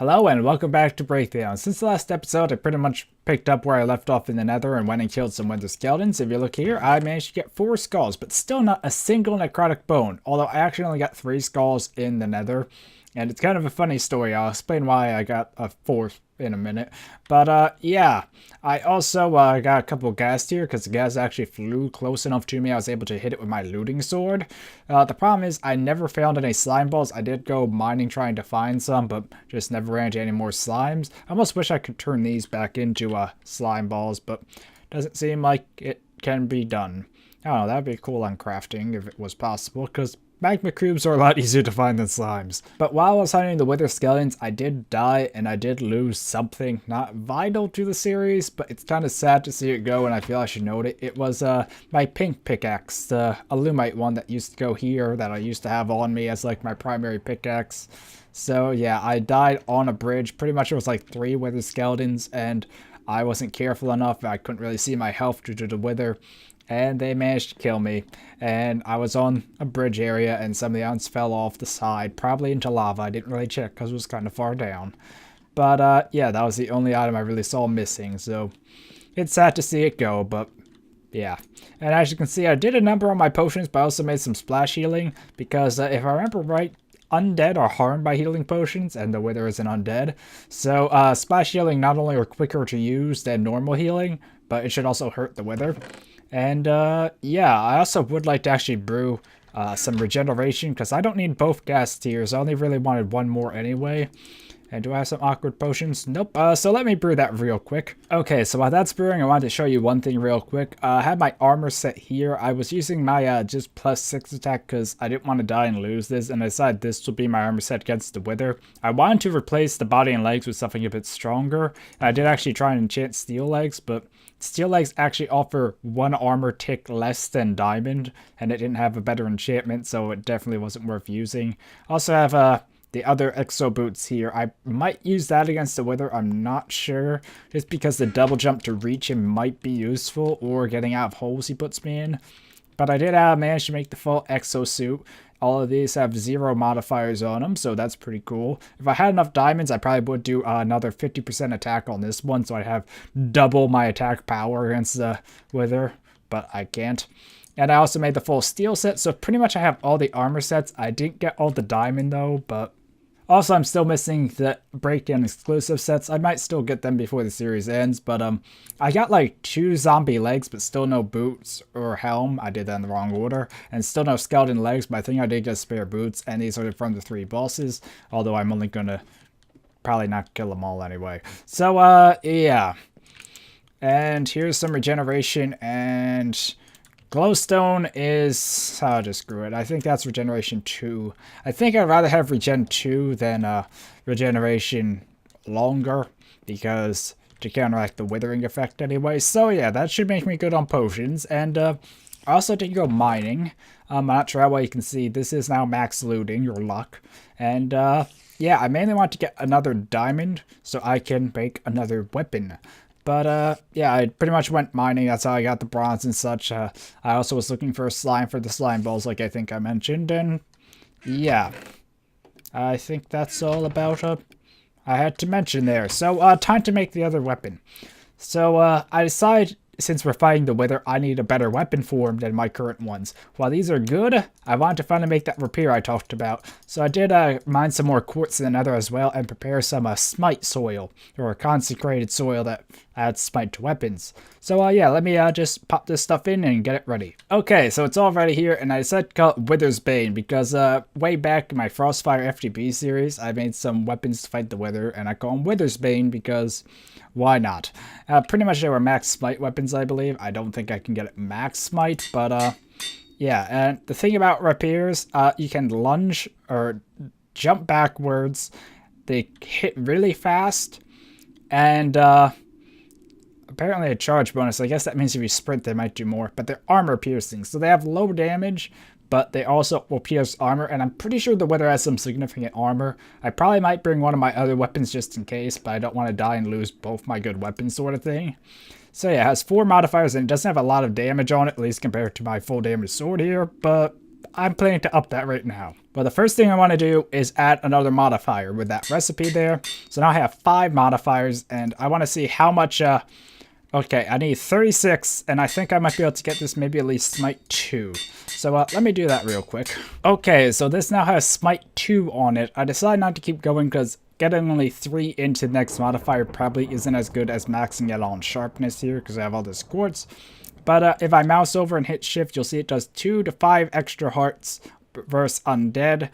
Hello and welcome back to Breakdown. Since the last episode, I pretty much picked up where I left off in the Nether and went and killed some Wither Skeletons. If you look here, I managed to get 4 skulls, but still not a single necrotic bone. Although I actually only got 3 skulls in the Nether. And it's kind of a funny story. I'll explain why I got a 4th in a minute. But yeah, I also got a couple ghast here because the ghast actually flew close enough to me. I was able to hit it with my looting sword. The problem is I never found any slime balls. I did go mining trying to find some, but just never ran into any more slimes. I almost wish I could turn these back into slime balls, but doesn't seem like it can be done. I don't know, that'd be cool on crafting if it was possible, because magma cubes are a lot easier to find than slimes. But while I was hunting the Wither Skeletons, I did die and I did lose something not vital to the series, but it's kind of sad to see it go and I feel I should note it. It was my pink pickaxe, the Alumite one that used to go here that I used to have on me as like my primary pickaxe. So yeah, I died on a bridge. Pretty much it was like 3 Wither Skeletons and I wasn't careful enough. I couldn't really see my health due to the wither. And they managed to kill me, and I was on a bridge area, and some of the ants fell off the side, probably into lava. I didn't really check because it was kind of far down. But yeah, that was the only item I really saw missing, so it's sad to see it go, but yeah. And as you can see, I did a number on my potions, but I also made some splash healing, because if I remember right, undead are harmed by healing potions, and the wither isn't undead. So splash healing not only are quicker to use than normal healing, but it should also hurt the wither. And yeah, I also would like to actually brew some regeneration because I don't need both ghast tears. I only really wanted one more anyway. And do I have some awkward potions? Nope. So let me brew that real quick. Okay, so while that's brewing, I wanted to show you one thing real quick. I had my armor set here. I was using my just +6 attack because I didn't want to die and lose this. And I decided this would be my armor set against the wither. I wanted to replace the body and legs with something a bit stronger. And I did actually try and enchant steel legs, but steel legs actually offer 1 armor tick less than diamond. And it didn't have a better enchantment, so it definitely wasn't worth using. Also have the other exo boots here. I might use that against the wither, I'm not sure. Just because the double jump to reach him might be useful, or getting out of holes he puts me in. But I did manage to make the full exo suit. All of these have 0 modifiers on them, so that's pretty cool. If I had enough diamonds, I probably would do another 50% attack on this one, so I'd have double my attack power against the wither, but I can't. And I also made the full steel set, so pretty much I have all the armor sets. I didn't get all the diamond though, but also, I'm still missing the Breakdown exclusive sets. I might still get them before the series ends, but I got like 2 zombie legs, but still no boots or helm. I did that in the wrong order. And still no skeleton legs, but I think I did get spare boots, and these are from the 3 bosses, although I'm only gonna probably not kill them all anyway. So, yeah. And here's some regeneration, and glowstone is, I'll just screw it. I think that's regeneration 2. I think I'd rather have regen 2 than regeneration longer, because to counteract the withering effect anyway. So yeah, that should make me good on potions. And I also did go mining. I'm not sure how well you can see. This is now max looting, your luck. And yeah, I mainly want to get another diamond so I can make another weapon. But yeah, I pretty much went mining. That's how I got the bronze and such. I also was looking for a slime for the slime balls, like I think I mentioned. And yeah, I think that's all about I had to mention there. So time to make the other weapon. So I decided, since we're fighting the wither, I need a better weapon form than my current ones. While these are good, I wanted to finally make that rapier I talked about. So I did mine some more quartz in the nether as well and prepare some smite soil, or consecrated soil that adds smite to weapons. So yeah, let me just pop this stuff in and get it ready. Okay, so it's all ready here, and I decided to call it Wither's Bane because way back in my Frostfire FTB series, I made some weapons to fight the wither, and I call them Wither's Bane because why not? Pretty much they were max smite weapons, I believe. I don't think I can get it max smite, but yeah. And the thing about rapiers, you can lunge or jump backwards. They hit really fast, and apparently a charge bonus. I guess that means if you sprint, they might do more. But they're armor piercing, so they have low damage, but they also will pierce armor, and I'm pretty sure the wither has some significant armor. I probably might bring one of my other weapons just in case, but I don't want to die and lose both my good weapons sort of thing. So yeah, it has 4 modifiers, and it doesn't have a lot of damage on it, at least compared to my full damage sword here, but I'm planning to up that right now. But the first thing I want to do is add another modifier with that recipe there. So now I have 5 modifiers, and I want to see how much, okay, I need 36, and I think I might be able to get this maybe at least Smite 2. So let me do that real quick. Okay, so this now has Smite 2 on it. I decided not to keep going because getting only 3 into the next modifier probably isn't as good as maxing it on sharpness here because I have all this quartz. But if I mouse over and hit shift, you'll see it does 2 to 5 extra hearts versus undead.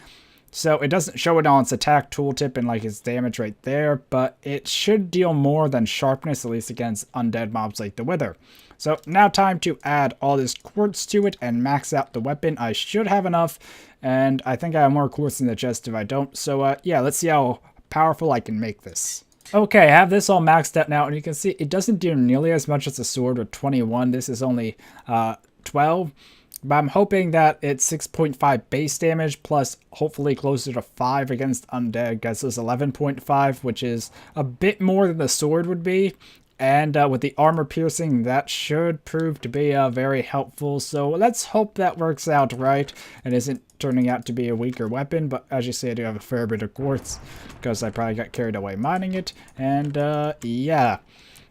So it doesn't show it on its attack tooltip and like its damage right there, but it should deal more than sharpness, at least against undead mobs like the Wither. So now time to add all this quartz to it and max out the weapon. I should have enough, and I think I have more quartz in the chest if I don't. So yeah, let's see how powerful I can make this. Okay, I have this all maxed out now, and you can see it doesn't do nearly as much as the sword with 21. This is only 12. But I'm hoping that it's 6.5 base damage plus hopefully closer to 5 against undead. Because it's 11.5, which is a bit more than the sword would be. And with the armor piercing, that should prove to be very helpful. So let's hope that works out right and isn't turning out to be a weaker weapon. But as you see, I do have a fair bit of quartz because I probably got carried away mining it. And yeah.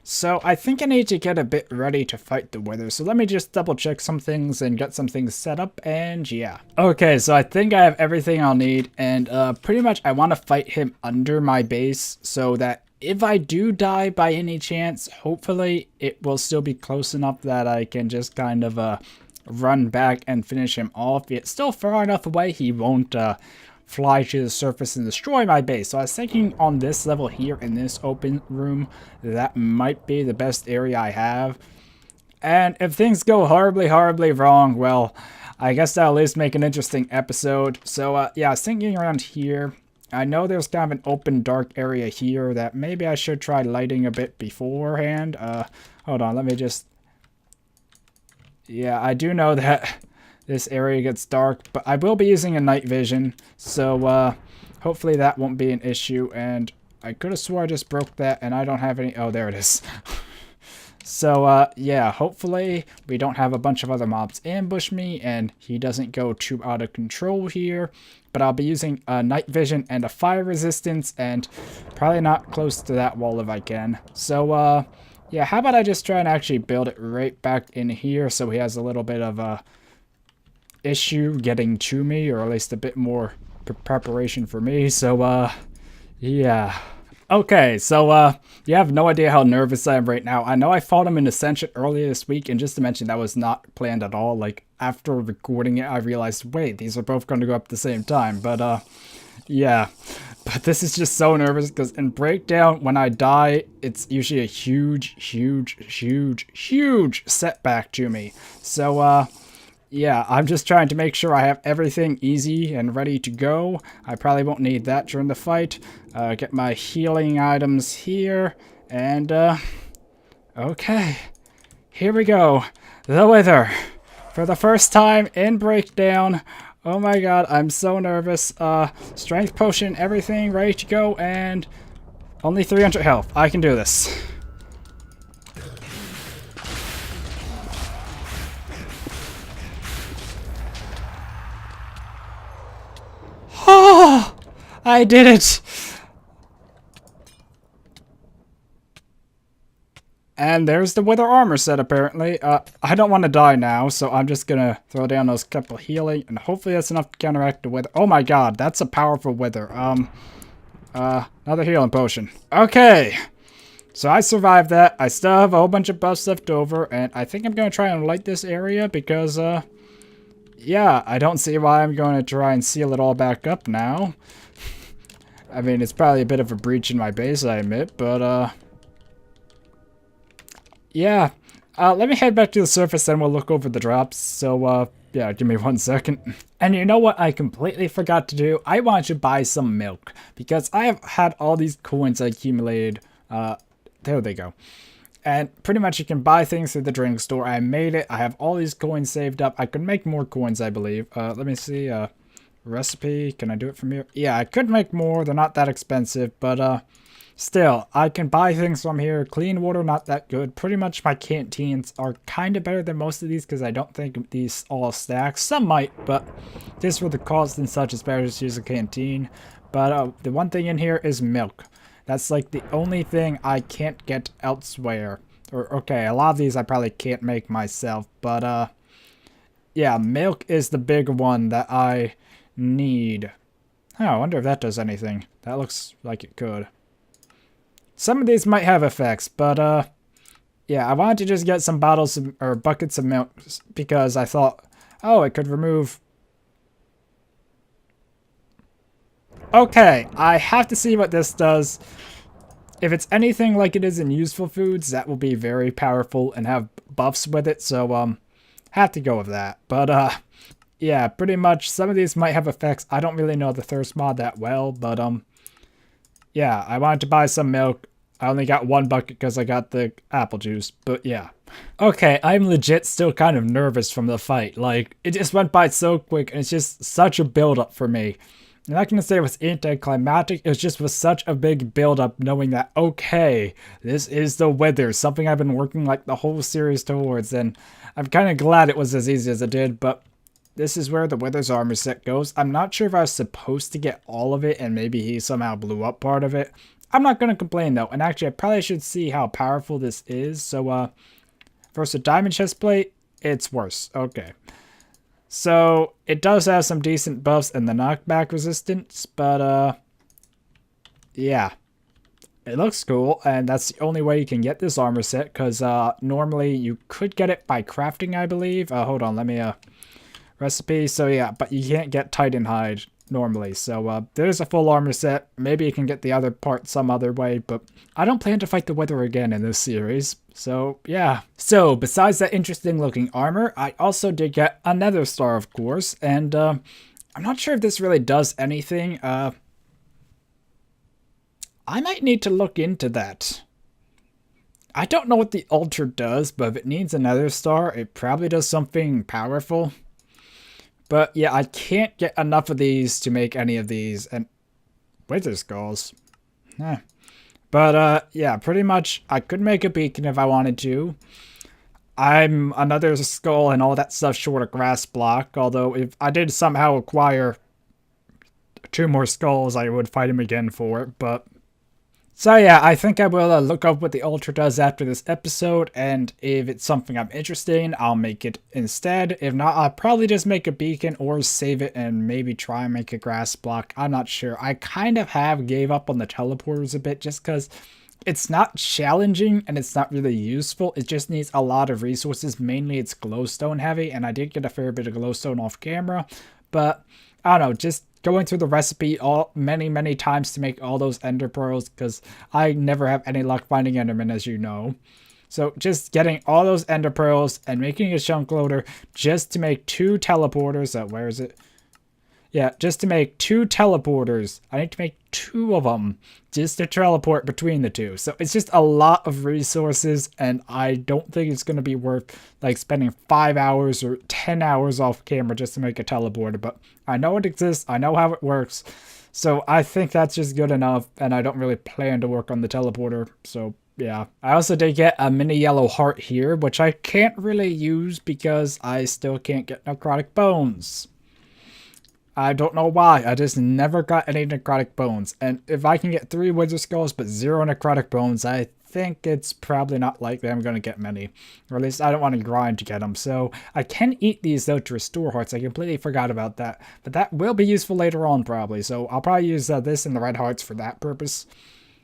So I think I need to get a bit ready to fight the Wither. So let me just double check some things and get some things set up, and yeah. Okay, so I think I have everything I'll need, and pretty much I want to fight him under my base so that if I do die by any chance, hopefully it will still be close enough that I can just kind of run back and finish him off. It's still far enough away he won't fly to the surface and destroy my base. So I was thinking on this level here in this open room, that might be the best area I have. And if things go horribly, horribly wrong, well, I guess that'll at least make an interesting episode. So yeah, I was thinking around here. I know there's kind of an open dark area here that maybe I should try lighting a bit beforehand. Hold on, let me just... Yeah, I do know that this area gets dark, but I will be using a night vision, so hopefully that won't be an issue. And I could have swore I just broke that, and I don't have any... Oh, there it is. So yeah, hopefully we don't have a bunch of other mobs ambush me, and he doesn't go too out of control here. But I'll be using a night vision and a fire resistance, and probably not close to that wall if I can. So yeah, how about I just try and actually build it right back in here so he has a little bit of a issue getting to me, or at least a bit more preparation for me. So yeah. Okay, so you have no idea how nervous I am right now. I know I fought him in Ascension earlier this week, and just to mention, that was not planned at all. Like, after recording it, I realized, wait, these are both going to go up at the same time. But yeah. But this is just so nervous, because in Breakdown, when I die, it's usually a huge setback to me. So yeah, I'm just trying to make sure I have everything easy and ready to go. I probably won't need that during the fight. Get my healing items here. And, okay. Here we go. The Wither. For the first time in Breakdown. Oh my god, I'm so nervous. Strength potion, everything ready to go. And only 300 health. I can do this. Oh, I did it! And there's the Wither armor set, apparently. I don't want to die now, so I'm just gonna throw down those couple healing, and hopefully that's enough to counteract the Wither. Oh my god, that's a powerful Wither. Another healing potion. Okay, so I survived that. I still have a whole bunch of buffs left over, and I think I'm gonna try and light this area because, yeah, I don't see why I'm going to try and seal it all back up now. I mean, it's probably a bit of a breach in my base, I admit, but, yeah. Let me head back to the surface, then we'll look over the drops. So, yeah, give me 1 second. And you know what I completely forgot to do? I wanted to buy some milk, because I have had all these coins I accumulated. There they go. And pretty much you can buy things through the drink store. I made it. I have all these coins saved up. I could make more coins, I believe. Let me see. Recipe. Can I do it from here? Yeah, I could make more. They're not that expensive. But Still, I can buy things from here. Clean water, not that good. Pretty much my canteens are kind of better than most of these because I don't think these all stack. Some might, but just for the cost and such, it's better to use a canteen. But the one thing in here is milk. That's like the only thing I can't get elsewhere. Or, okay, a lot of these I probably can't make myself, but yeah, milk is the big one that I need. Oh, I wonder if that does anything. That looks like it could. Some of these might have effects, but yeah, I wanted to just get some bottles of, or buckets of milk because I thought, oh, it could remove. Okay, I have to see what this does. If it's anything like it is in Useful Foods, that will be very powerful and have buffs with it, so have to go with that. But yeah, pretty much some of these might have effects. I don't really know the thirst mod that well, but yeah, I wanted to buy some milk. I only got one bucket because I got the apple juice, but yeah. Okay, I'm legit still kind of nervous from the fight. Like, it just went by so quick, and it's just such a build-up for me. I'm not going to say it was anticlimactic, it just was such a big build-up knowing that, okay, this is the Wither, something I've been working like the whole series towards, and I'm kind of glad it was as easy as it did, but this is where the Wither's armor set goes. I'm not sure if I was supposed to get all of it and maybe he somehow blew up part of it. I'm not going to complain though. And actually, I probably should see how powerful this is. So, versus a diamond chest plate, it's worse. Okay. So, it does have some decent buffs and the knockback resistance, but, yeah. It looks cool, and that's the only way you can get this armor set, because, normally you could get it by crafting, I believe. Hold on, let me, recipe. So yeah, but you can't get Titan hide normally. So there's a full armor set. Maybe you can get the other part some other way, but I don't plan to fight the Wither again in this series. So yeah. So besides that interesting looking armor, I also did get another star, of course, and I'm not sure if this really does anything. I might need to look into that. I don't know what the Ultra does, but if it needs another star, it probably does something powerful. But yeah, I can't get enough of these to make any of these. And Wither skulls. But yeah, pretty much I could make a beacon if I wanted to. I'm another skull and all that stuff short of grass block. Although if I did somehow acquire 2 more skulls, I would fight him again for it. But so yeah, I think I will look up what the Ultra does after this episode, and if it's something I'm interested in, I'll make it instead. If not, I'll probably just make a beacon or save it and maybe try and make a grass block. I'm not sure. I kind of gave up on the teleporters a bit just because it's not challenging and it's not really useful. It just needs a lot of resources. Mainly it's glowstone heavy, and I did get a fair bit of glowstone off camera, but I don't know, just going through the recipe many times to make all those ender pearls because I never have any luck finding endermen, as you know. So just getting all those ender pearls and making a chunk loader just to make 2 teleporters. Where is it? Yeah, just to make 2 teleporters. I need to make 2 of them just to teleport between the 2. So it's just a lot of resources, and I don't think it's going to be worth like spending 5 hours or 10 hours off camera just to make a teleporter. But I know it exists. I know how it works. So I think that's just good enough, and I don't really plan to work on the teleporter. So yeah. I also did get a mini yellow heart here, which I can't really use because I still can't get necrotic bones. I don't know why, I just never got any necrotic bones. And if I can get 3 wither skulls but 0 necrotic bones, I think it's probably not likely I'm going to get many. Or at least I don't want to grind to get them. So I can eat these though to restore hearts. I completely forgot about that. But that will be useful later on probably. So I'll probably use this and the red hearts for that purpose.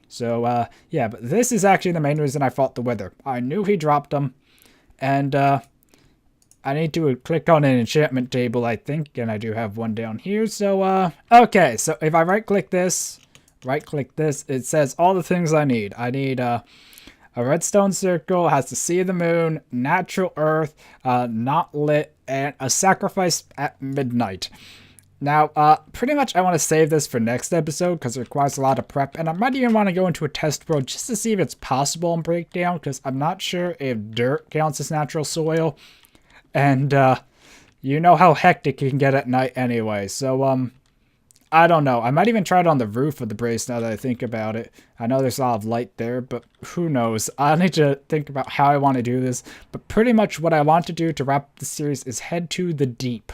So yeah, but this is actually the main reason I fought the Wither. I knew he dropped them. And I need to click on an enchantment table, I think, and I do have one down here. So, okay, so if I right-click this, it says all the things I need. I need a redstone circle, has to see the moon, natural earth, not lit, and a sacrifice at midnight. Now, pretty much I want to save this for next episode because it requires a lot of prep, and I might even want to go into a test world just to see if it's possible in Breakdown, because I'm not sure if dirt counts as natural soil. And, you know how hectic you can get at night anyway. So, I don't know. I might even try it on the roof of the brace now that I think about it. I know there's a lot of light there, but who knows? I need to think about how I want to do this. But pretty much what I want to do to wrap up the series is head to the deep.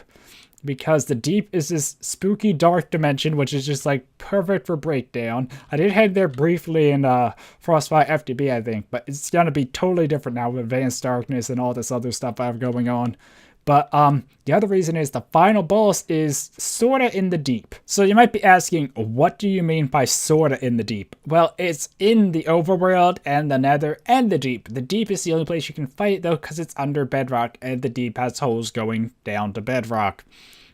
Because the deep is this spooky dark dimension, which is just like perfect for breakdown. I did head there briefly in Frostbite FTB, I think, but it's gonna be totally different now with Advanced Darkness and all this other stuff I have going on. But the other reason is the final boss is sorta in the deep. So you might be asking, what do you mean by sorta in the deep? Well, it's in the overworld and the nether and the deep. The deep is the only place you can fight though, because it's under bedrock and the deep has holes going down to bedrock.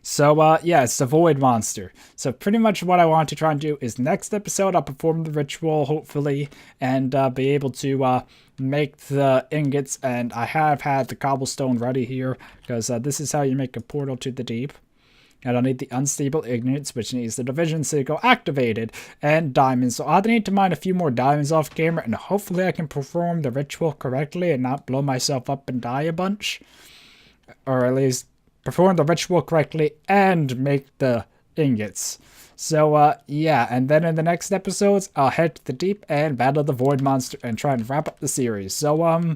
So, yeah, it's the Void Monster. So pretty much what I want to try and do is next episode I'll perform the ritual, hopefully, and be able to make the ingots. And I have had the cobblestone ready here, because this is how you make a portal to the deep. And I'll need the Unstable Ignites, which needs the Division Sickle activated, and diamonds. So I'll need to mine a few more diamonds off camera, and hopefully I can perform the ritual correctly and not blow myself up and die a bunch. Or at least perform the ritual correctly and make the ingots. So, yeah, and then in the next episodes, I'll head to the deep and battle the Void Monster and try and wrap up the series. So,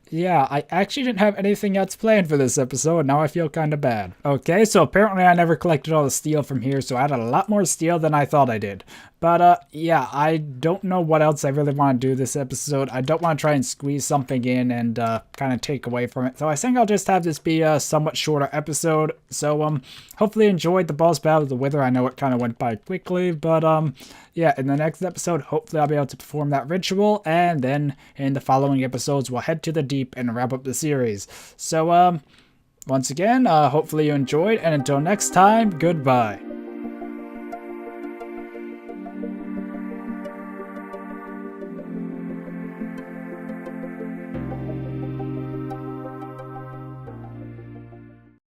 yeah, I actually didn't have anything else planned for this episode, and now I feel kind of bad. Okay, so apparently I never collected all the steel from here, so I had a lot more steel than I thought I did. But, yeah, I don't know what else I really want to do this episode. I don't want to try and squeeze something in and kind of take away from it. So I think I'll just have this be a somewhat shorter episode. So, hopefully you enjoyed the boss battle of the Wither. I know it kind of went by quickly, but, yeah, in the next episode, hopefully I'll be able to perform that ritual, and then in the following episodes, we'll head to the deep and wrap up the series. So, once again, hopefully you enjoyed, and until next time, goodbye.